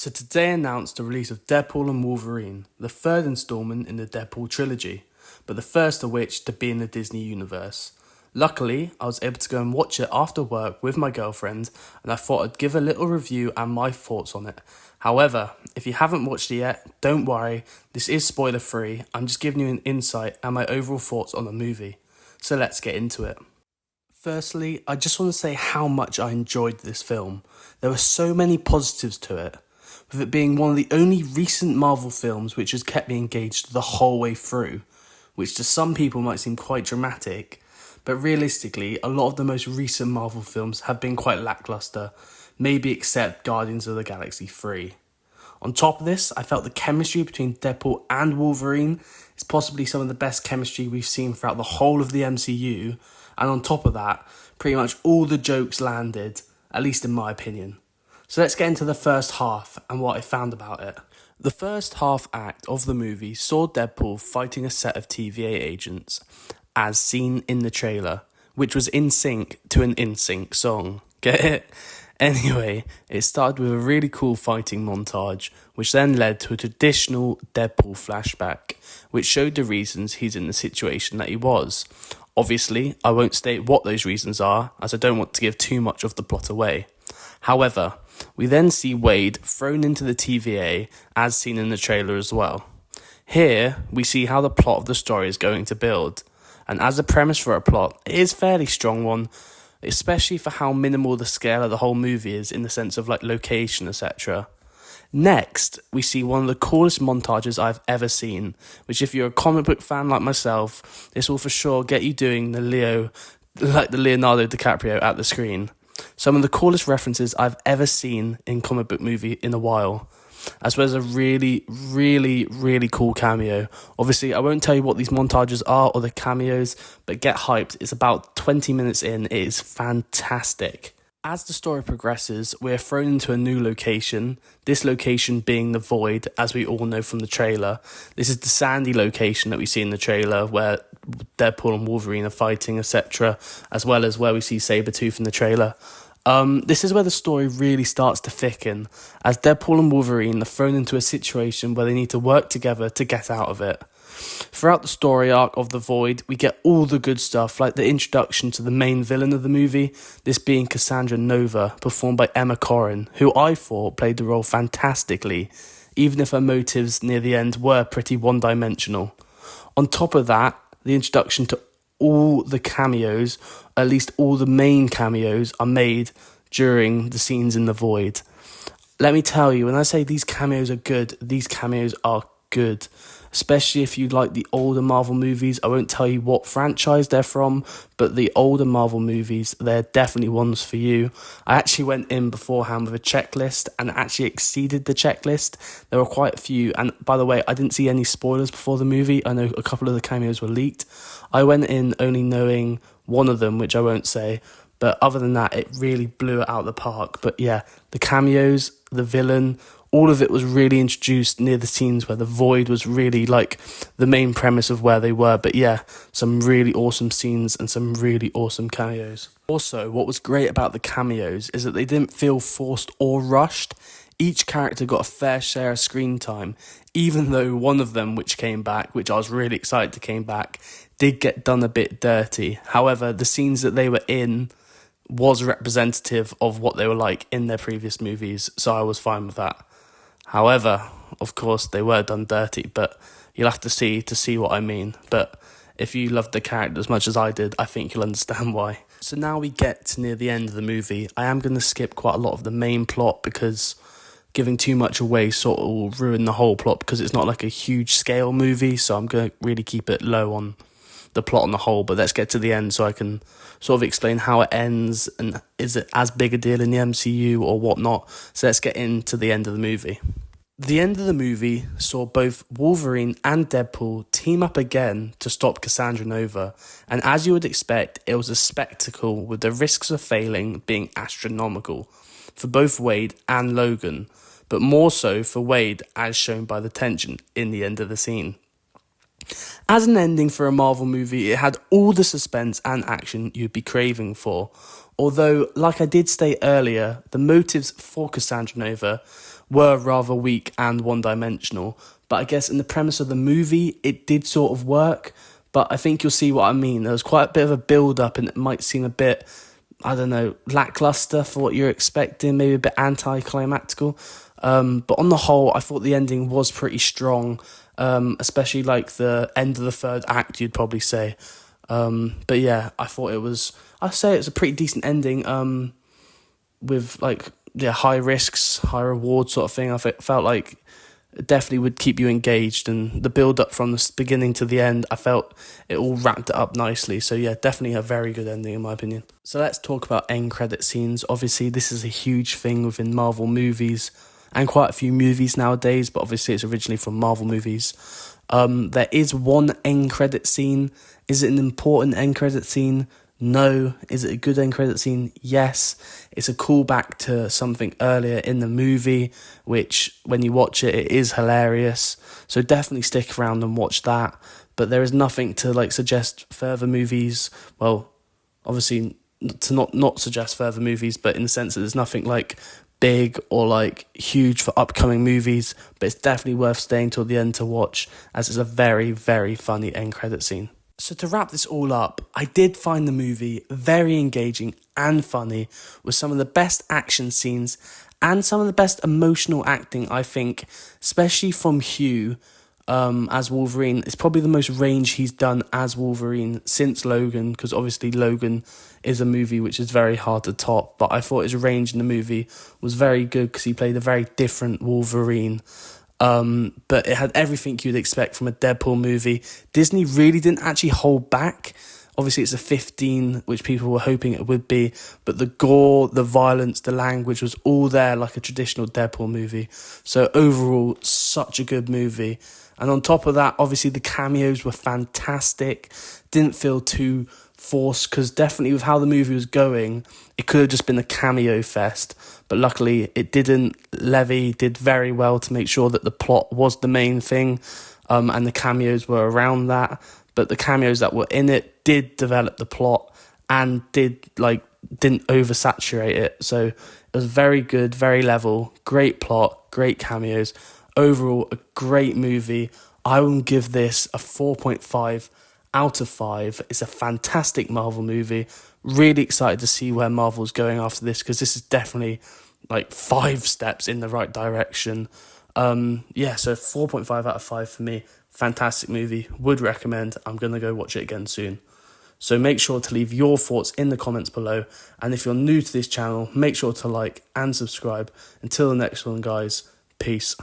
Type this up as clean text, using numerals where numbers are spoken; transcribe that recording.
So today announced the release of Deadpool and Wolverine, the third installment in the Deadpool trilogy, but the first of which to be in the Disney universe. Luckily, I was able to go and watch it after work with my girlfriend, and I thought I'd give a little review and my thoughts on it. However, if you haven't watched it yet, don't worry, this is spoiler free. I'm just giving you an insight and my overall thoughts on the movie. So let's get into it. Firstly, I just want to say how much I enjoyed this film. There were so many positives to it, with it being one of the only recent Marvel films which has kept me engaged the whole way through, which to some people might seem quite dramatic, but realistically, a lot of the most recent Marvel films have been quite lackluster, maybe except Guardians of the Galaxy 3. On top of this, I felt the chemistry between Deadpool and Wolverine is possibly some of the best chemistry we've seen throughout the whole of the MCU, and on top of that, pretty much all the jokes landed, at least in my opinion. So let's get into the first half and what I found about it. The first half act of the movie saw Deadpool fighting a set of TVA agents, as seen in the trailer, which was in sync to an NSYNC song. Get it? Anyway, it started with a really cool fighting montage, which then led to a traditional Deadpool flashback, which showed the reasons he's in the situation that he was. Obviously, I won't state what those reasons are, as I don't want to give too much of the plot away. However, we then see Wade thrown into the TVA, as seen in the trailer as well. Here, we see how the plot of the story is going to build, and as a premise for a plot, it is a fairly strong one, especially for how minimal the scale of the whole movie is in the sense of like location, etc. Next, we see one of the coolest montages I've ever seen, which if you're a comic book fan like myself, this will for sure get you doing the Leonardo DiCaprio at the screen. Some of the coolest references I've ever seen in comic book movie in a while, as well as a really, really, really cool cameo. Obviously, I won't tell you what these montages are or the cameos, but get hyped. It's about 20 minutes in. It is fantastic. As the story progresses, we're thrown into a new location, this location being the Void, as we all know from the trailer. This is the sandy location that we see in the trailer, where Deadpool and Wolverine are fighting, etc., as well as where we see Sabretooth in the trailer. This is where the story really starts to thicken, as Deadpool and Wolverine are thrown into a situation where they need to work together to get out of it. Throughout the story arc of The Void, we get all the good stuff, like the introduction to the main villain of the movie, this being Cassandra Nova, performed by Emma Corrin, who I thought played the role fantastically, even if her motives near the end were pretty one-dimensional. On top of that, the introduction to all the cameos, at least all the main cameos, are made during the scenes in The Void. Let me tell you, when I say these cameos are good, these cameos are good. Especially if you like the older Marvel movies. I won't tell you what franchise they're from, but the older Marvel movies, they're definitely ones for you. I actually went in beforehand with a checklist and actually exceeded the checklist. There were quite a few, and by the way, I didn't see any spoilers before the movie. I know a couple of the cameos were leaked. I went in only knowing one of them, which I won't say, but other than that, it really blew it out of the park. But yeah, the cameos, the villain, all of it was really introduced near the scenes where the Void was really like the main premise of where they were. But yeah, some really awesome scenes and some really awesome cameos. Also, what was great about the cameos is that they didn't feel forced or rushed. Each character got a fair share of screen time, even though one of them, which came back, which I was really excited to came back, did get done a bit dirty. However, the scenes that they were in was representative of what they were like in their previous movies, so I was fine with that. However, of course, they were done dirty, but you'll have to see what I mean. But if you loved the character as much as I did, I think you'll understand why. So now we get to near the end of the movie. I am going to skip quite a lot of the main plot because giving too much away sort of will ruin the whole plot because it's not like a huge scale movie, so I'm going to really keep it low on the plot on the whole. But let's get to the end so I can sort of explain how it ends and is it as big a deal in the MCU or whatnot. So let's get into the end of the movie. The end of the movie saw both Wolverine and Deadpool team up again to stop Cassandra Nova, and as you would expect, it was a spectacle with the risks of failing being astronomical for both Wade and Logan, but more so for Wade as shown by the tension in the end of the scene. As an ending for a Marvel movie, it had all the suspense and action you'd be craving for, although, like I did state earlier, the motives for Cassandra Nova were rather weak and one-dimensional. But I guess in the premise of the movie, it did sort of work. But I think you'll see what I mean. There was quite a bit of a build-up, and it might seem a bit, I don't know, lackluster for what you're expecting, maybe a bit anticlimactical. But on the whole, I thought the ending was pretty strong, especially like the end of the third act, you'd probably say. But yeah, I thought I'd say it's a pretty decent ending, with like, yeah, high risks, high reward sort of thing. I felt like it definitely would keep you engaged, and the build up from the beginning to the end, I felt it all wrapped it up nicely. So yeah, definitely a very good ending in my opinion. So let's talk about end credit scenes. Obviously, this is a huge thing within Marvel movies and quite a few movies nowadays, but obviously it's originally from Marvel movies. There is one end credit scene. Is it an important end credit scene? No. Is it a good end credit scene? Yes. It's a callback to something earlier in the movie, which when you watch it, it is hilarious. So definitely stick around and watch that. But there is nothing to like suggest further movies. Well, obviously to not suggest further movies, but in the sense that there's nothing like big or like huge for upcoming movies. But it's definitely worth staying till the end to watch, as it's a very, very funny end credit scene. So to wrap this all up, I did find the movie very engaging and funny, with some of the best action scenes and some of the best emotional acting, I think, especially from Hugh as Wolverine. It's probably the most range he's done as Wolverine since Logan, because obviously Logan is a movie which is very hard to top, but I thought his range in the movie was very good because he played a very different Wolverine. But it had everything you'd expect from a Deadpool movie. Disney really didn't actually hold back. Obviously, it's a 15, which people were hoping it would be, but the gore, the violence, the language was all there like a traditional Deadpool movie. So overall, such a good movie. And on top of that, obviously the cameos were fantastic. Didn't feel too forced, because definitely with how the movie was going, it could have just been a cameo fest. But luckily it didn't. Levy did very well to make sure that the plot was the main thing, and the cameos were around that. But the cameos that were in it did develop the plot and didn't oversaturate it. So it was very good, very level, great plot, great cameos. Overall, a great movie. I will give this a 4.5 out of 5. It's a fantastic Marvel movie. Really excited to see where Marvel's going after this, because this is definitely like 5 steps in the right direction. So 4.5 out of 5 for me. Fantastic movie. Would recommend. I'm going to go watch it again soon. So make sure to leave your thoughts in the comments below. And if you're new to this channel, make sure to like and subscribe. Until the next one, guys. Peace.